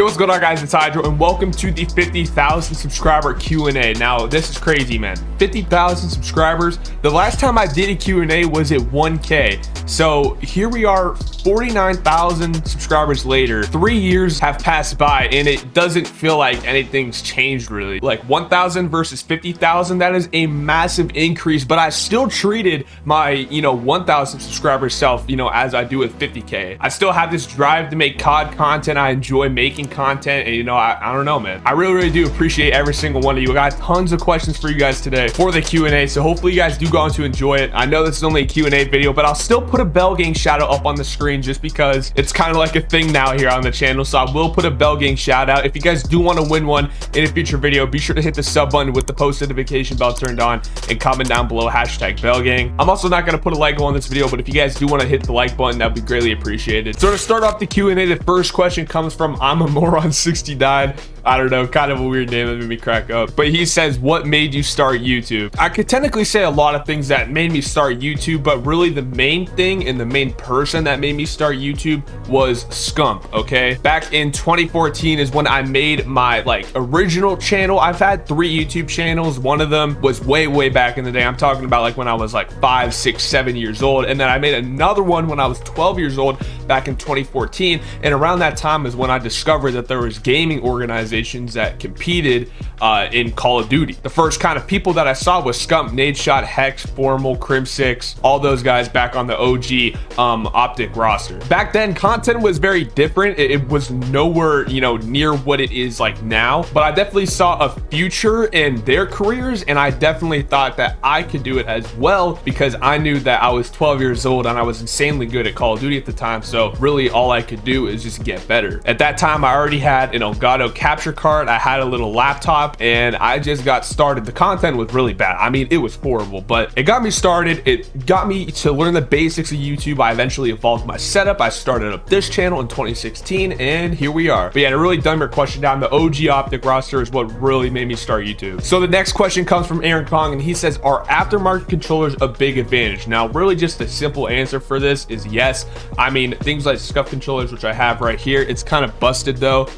Yo, what's going on, guys? It's Hydro, and welcome to the 50,000 subscriber Q&A. Now, this is crazy, man. 50,000 subscribers. The last time I did a Q&A was at 1K. So here we are, 49,000 subscribers later. 3 years have passed by, and it doesn't feel like anything's changed, really. Like 1,000 versus 50,000, that is a massive increase, but I still treated my, 1,000 subscriber self, as I do with 50K. I still have this drive to make COD content. I enjoy making content, and I don't know, man. I really do appreciate every single one of you. I got tons of questions for you guys today for the Q&A, so hopefully you guys do go on to enjoy it. I know this is only a Q&A video, but I'll still put a bell gang shout out up on the screen just because it's kind of like a thing now here on the channel. So I will put a bell gang shout out. If you guys do want to win one in a future video, be sure to hit the sub button with the post notification bell turned on and comment down below #bellgang. I'm also not going to put a like on this video, but if you guys do want to hit the like button, that'd be greatly appreciated. So to start off the Q&A, the first question comes from I'm a Moron 69. I don't know, kind of a weird name that made me crack up. But he says, what made you start YouTube? I could technically say a lot of things that made me start YouTube, but really the main thing and the main person that made me start YouTube was Scump, okay? Back in 2014 is when I made my original channel. I've had 3 YouTube channels. One of them was way back in the day. I'm talking about when I was 5, 6, 7 years old. And then I made another one when I was 12 years old back in 2014. And around that time is when I discovered that there was gaming organizations that competed in Call of Duty. The first kind of people that I saw was Scump, Nadeshot, Hex, Formal, Crim6, all those guys back on the OG Optic roster. Back then, content was very different. It was nowhere, near what it is now, but I definitely saw a future in their careers, and I definitely thought that I could do it as well because I knew that I was 12 years old and I was insanely good at Call of Duty at the time, so really all I could do is just get better. At that time, I already had an Elgato capture card, I had a little laptop, and I just got started. The content was really bad. I mean, it was horrible, but it got me started. It got me to learn the basics of YouTube. I eventually evolved my setup. I started up this channel in 2016, and here we are. But yeah, to really dumb your question down, the OG Optic roster is what really made me start YouTube. So the next question comes from Aaron Kong, and he says, are aftermarket controllers a big advantage? Now, really just the simple answer for this is yes. I mean, things like scuff controllers, which I have right here, it's kind of busted though.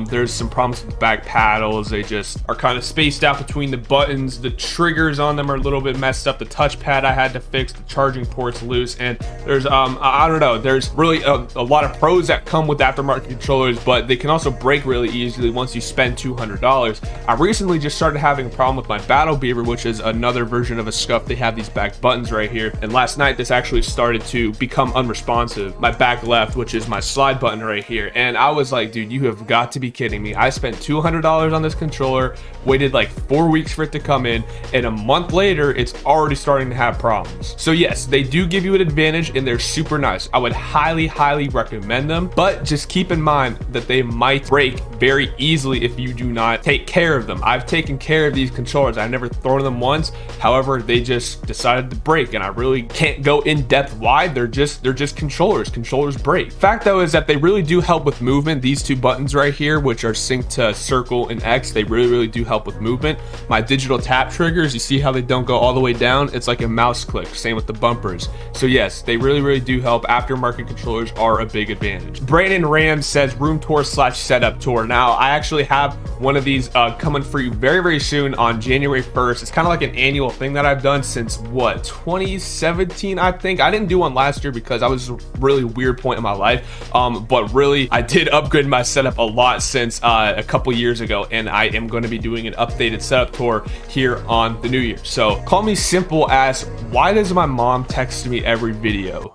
There's some problems with the back paddles. They just are kind of spaced out between the buttons. The triggers on them are a little bit messed up. The touchpad I had to fix. The charging port's loose. And there's, I don't know, there's really a lot of pros that come with aftermarket controllers, but they can also break really easily once you spend $200. I recently just started having a problem with my Battle Beaver, which is another version of a scuff. They have these back buttons right here. And last night, this actually started to become unresponsive. My back left, which is my slide button right here. And I was like, dude, you have got to be kidding me. I spent $200 on this controller, waited 4 weeks for it to come in, and a month later it's already starting to have problems. So yes, they do give you an advantage and they're super nice. I would highly recommend them, but just keep in mind that they might break very easily if you do not take care of them. I've taken care of these controllers. I've never thrown them once. However, they just decided to break, and I really can't go in depth why. They're just controllers break. Fact though is that they really do help with movement. These 2 buttons right here, which are synced to circle and X, they really do help with movement. My digital tap triggers, you see how they don't go all the way down? It's like a mouse click. Same with the bumpers. So yes, they really do help. Aftermarket controllers are a big advantage. Brandon Ram says room tour / setup tour. Now I actually have one of these coming for you very soon on January 1st. It's kind of like an annual thing that I've done since 2017, I think. I didn't do one last year because I was a really weird point in my life, but really I did upgrade my setup a lot since a couple years ago, and I am going to be doing an updated setup tour here on the new year. So call me simple as, why does my mom text me every video?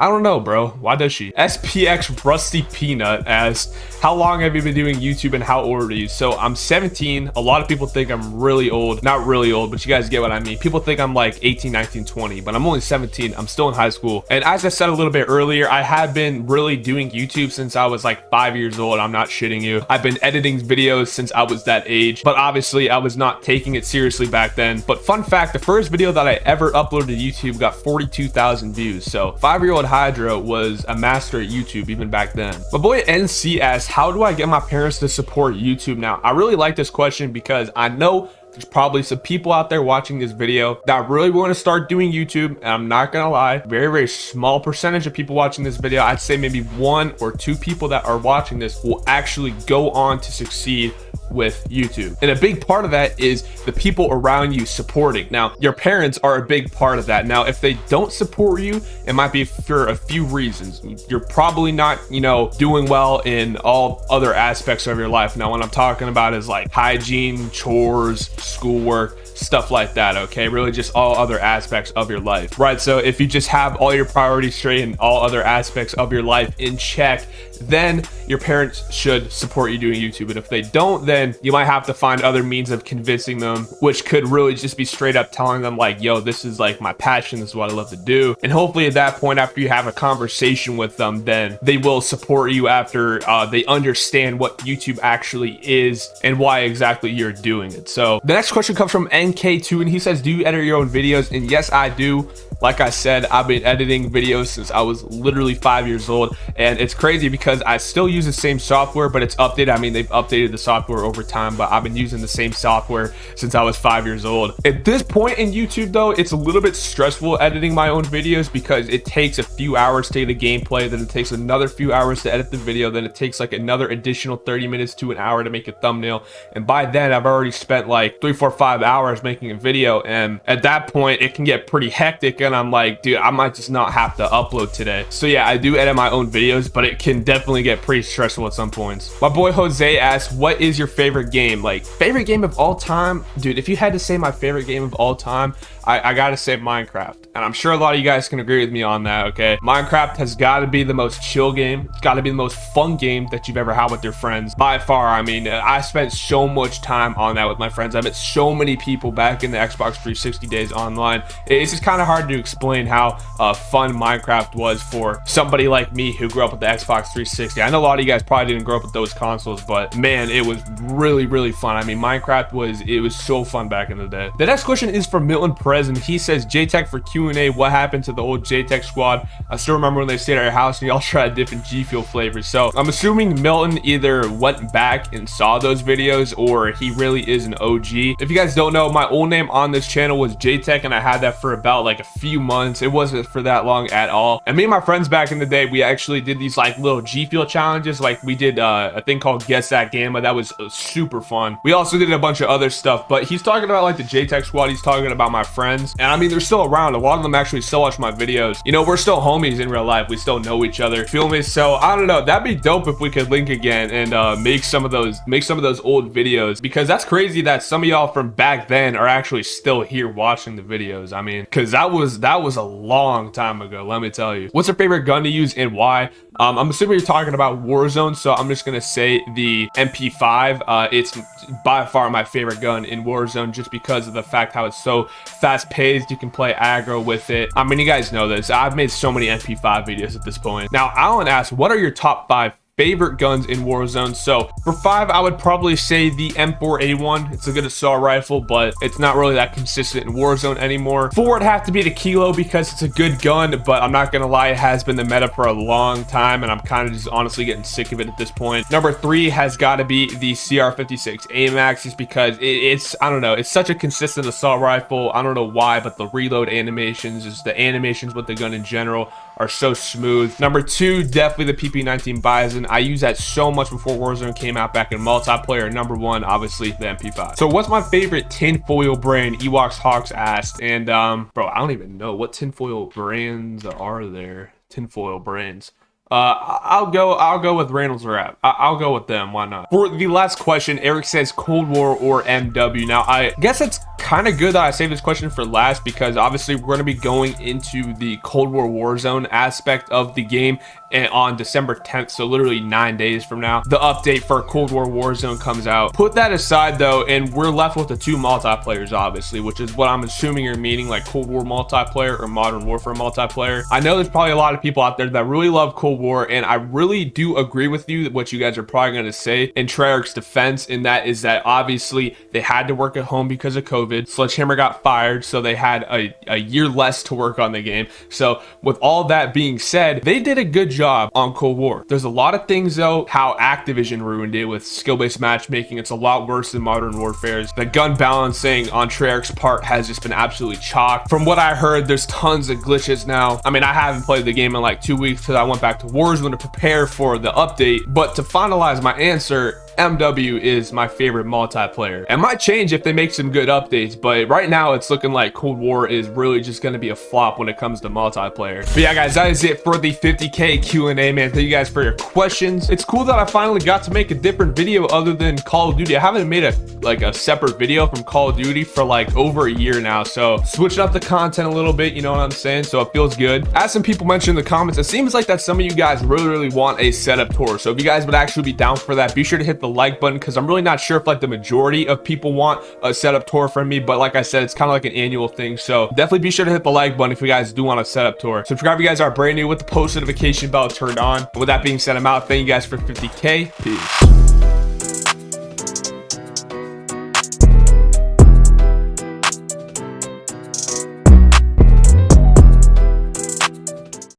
I don't know, bro. Why does she? SPX Rusty Peanut asks, how long have you been doing YouTube and how old are you? So I'm 17. A lot of people think I'm really old. Not really old, but you guys get what I mean. People think I'm 18, 19, 20, but I'm only 17. I'm still in high school. And as I said a little bit earlier, I have been really doing YouTube since I was 5 years old. I'm not shitting you. I've been editing videos since I was that age, but obviously I was not taking it seriously back then. But fun fact, the first video that I ever uploaded to YouTube got 42,000 views. So 5-year-old Hydra was a master at YouTube even back then. My boy NC asks, how do I get my parents to support YouTube now? I really like this question because I know there's probably some people out there watching this video that really want to start doing YouTube, and I'm not gonna lie, very small percentage of people watching this video, I'd say maybe 1 or 2 people that are watching this will actually go on to succeed with YouTube. And a big part of that is the people around you supporting. Now, your parents are a big part of that. Now, if they don't support you, it might be for a few reasons. You're probably not, you know, doing well in all other aspects of your life. Now, what I'm talking about is like hygiene, chores, schoolwork, stuff like that, okay? Really just all other aspects of your life, right? So if you just have all your priorities straight and all other aspects of your life in check, then your parents should support you doing YouTube. And if they don't, then you might have to find other means of convincing them, which could really just be straight up telling them like, yo, this is like my passion, this is what I love to do. And hopefully at that point, after you have a conversation with them, then they will support you after they understand what YouTube actually is and why exactly you're doing it. So the next question comes from NK2, and he says, do you edit your own videos? And yes, I do. Like I said, I've been editing videos since I was literally 5 years old, and it's crazy because I still use the same software, but it's updated. I mean, they've updated the software over time, but I've been using the same software since I was 5 years old. At this point in YouTube though, it's a little bit stressful editing my own videos because it takes a few hours to get the gameplay, then it takes another few hours to edit the video, then it takes like another additional 30 minutes to an hour to make a thumbnail, and by then I've already spent like 3, 4, 5 hours making a video, and at that point it can get pretty hectic, and I'm like, dude, I might just not have to upload today. So yeah, I do edit my own videos, but it can definitely get pretty stressful at some points. My boy Jose asks, what is your favorite game? Like, favorite game of all time? Dude, if you had to say my favorite game of all time, I gotta say Minecraft. And I'm sure a lot of you guys can agree with me on that, okay? Minecraft has gotta be the most chill game. It's gotta be the most fun game that you've ever had with your friends. By far, I mean, I spent so much time on that with my friends. I met so many people back in the Xbox 360 days online. It's just kind of hard to explain how fun Minecraft was for somebody like me who grew up with the Xbox 360. I know a lot of you guys probably didn't grow up with those consoles, but man, it was really fun. I mean, Minecraft was so fun back in the day. The next question is from Milton Perez, and he says, JTech for Q&A, what happened to the old JTech squad? I still remember when they stayed at our house and y'all tried different G Fuel flavors. So I'm assuming Milton either went back and saw those videos, or he really is an OG. If you guys don't know, my old name on this channel was JTech, and I had that for about like a few months. It wasn't for that long at all. And me and my friends back in the day, we actually did these like little G Fuel challenges. Like we did a thing called Guess That Gamma. That was super fun. We also did a bunch of other stuff, but he's talking about like the JTech squad. He's talking about my friends. And I mean, they're still around. A lot of them actually still watch my videos. You know, we're still homies in real life. We still know each other. Feel me? So I don't know. That'd be dope if we could link again and make some of those old videos, because that's crazy that some of y'all from back then are actually still here watching the videos. I mean, because that was a long time ago, let me tell you. What's your favorite gun to use and why? I'm assuming you're talking about Warzone, so I'm just gonna say the MP5. It's by far my favorite gun in Warzone, just because of the fact how it's so fast paced. You can play aggro with it. I mean, you guys know this. I've made so many MP5 videos at this point. Now, Alan asked, what are your top 5 favorite guns in Warzone? So for 5, I would probably say the M4A1. It's a good assault rifle, but it's not really that consistent in Warzone anymore. 4 would have to be the Kilo, because it's a good gun, but I'm not gonna lie, it has been the meta for a long time, and I'm kind of just honestly getting sick of it at this point. Number 3 has got to be the CR56 AMAX, just because it's, I don't know, it's such a consistent assault rifle. I don't know why, but the reload animations, just the animations with the gun in general, are so smooth. Number 2, definitely the PP19 Bison. I used that so much before Warzone came out back in multiplayer. Number 1, obviously the MP5. So what's my favorite tinfoil brand? Ewoks Hawks asked. And bro, I don't even know what tinfoil brands are there. Tinfoil brands. I'll go with Reynolds Wrap. I'll go with them. Why not? For the last question, Eric says Cold War or MW. Now, I guess it's kind of good that I saved this question for last, because obviously we're going to be going into the Cold War Warzone aspect of the game on December 10th, so literally 9 days from now. The update for Cold War Warzone comes out. Put that aside though, and we're left with the 2 multiplayers, obviously, which is what I'm assuming you're meaning, like Cold War multiplayer or Modern Warfare multiplayer. I know there's probably a lot of people out there that really love Cold War, and I really do agree with you that what you guys are probably going to say in Treyarch's defense, and that is that obviously they had to work at home because of COVID. COVID. Sledgehammer got fired, so they had a year less to work on the game. So with all that being said, they did a good job on Cold War. There's a lot of things though, how Activision ruined it with skill-based matchmaking. It's a lot worse than Modern Warfare's. The gun balancing on Treyarch's part has just been absolutely chalk. From what I heard, there's tons of glitches now. I mean, I haven't played the game in like 2 weeks because I went back to Warzone to prepare for the update. But to finalize my answer, MW is my favorite multiplayer. It might change if they make some good updates, but right now it's looking like Cold War is really just going to be a flop when it comes to multiplayer. But yeah, guys, that is it for the 50K Q&A, man. Thank you guys for your questions. It's cool that I finally got to make a different video other than Call of Duty. I haven't made a separate video from Call of Duty for like over a year now, so switching up the content a little bit, you know what I'm saying? So it feels good. As some people mentioned in the comments, it seems like that some of you guys really want a setup tour. So if you guys would actually be down for that, be sure to hit the like button, because I'm really not sure if like the majority of people want a setup tour from me, but like I said, it's kind of like an annual thing. So definitely be sure to hit the like button if you guys do want a setup tour. Subscribe if you guys are brand new with the post notification bell turned on. And with that being said, I'm out. Thank you guys for 50K. Peace.